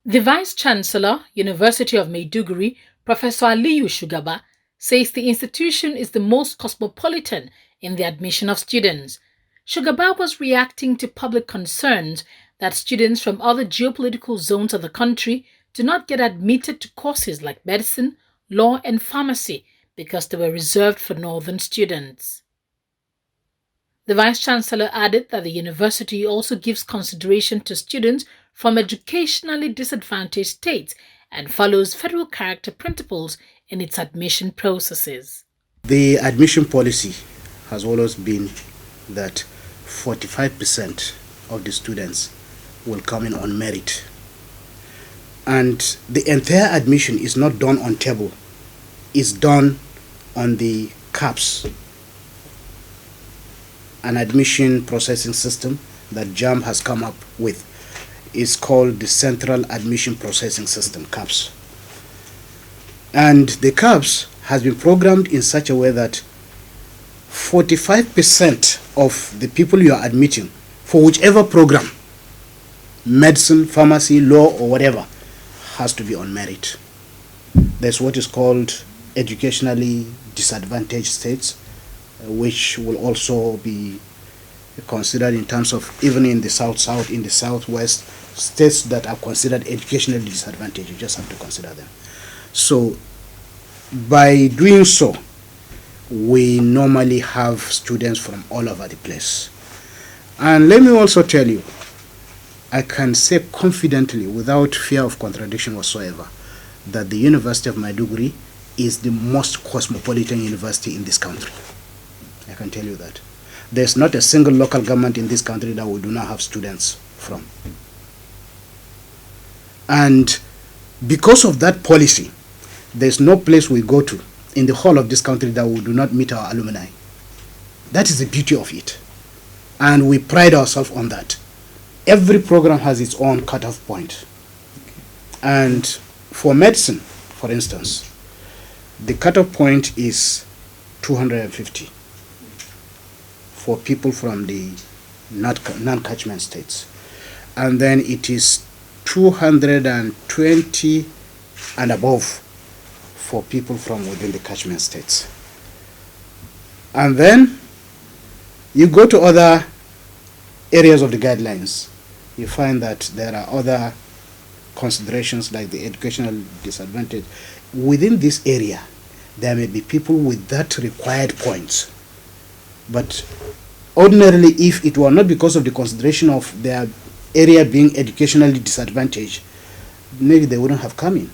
The Vice-Chancellor, University of Maiduguri, Professor Aliyu Shugaba, says the institution is the most cosmopolitan in the admission of students. Shugaba was reacting to public concerns that students from other geopolitical zones of the country do not get admitted to courses like medicine, law, and pharmacy because they were reserved for northern students. The Vice-Chancellor added that the university also gives consideration to students from educationally disadvantaged states and follows federal character principles in its admission processes. The admission policy has always been that 45% of the students will come in on merit. And the entire admission is not done on table, it's done on the CAPS, an admission processing system that JAM has come up with. Is called the Central Admission Processing System, CAPS. And the CAPS has been programmed in such a way that 45% of the people you are admitting for whichever program, medicine, pharmacy, law, or whatever, has to be on merit. There's what is called educationally disadvantaged states, which will also be considered in terms of, even in the south, in the southwest, states that are considered educationally disadvantaged. You just have to consider them. So by doing so, we normally have students from all over the place. And let me also tell you, I can say confidently, without fear of contradiction whatsoever, that the University of Maiduguri is the most cosmopolitan university in this country. I can tell you that. There's not a single local government in this country that we do not have students from. And because of that policy, there's no place we go to in the whole of this country that we do not meet our alumni. That is the beauty of it. And we pride ourselves on that. Every program has its own cutoff point. And for medicine, for instance, the cutoff point is 250 for people from the non-catchment states. And then it is 220 and above for people from within the catchment states. And then you go to other areas of the guidelines, you find that there are other considerations like the educational disadvantage. Within this area, there may be people with that required points. But ordinarily, if it were not because of the consideration of their area being educationally disadvantaged, maybe they wouldn't have come in.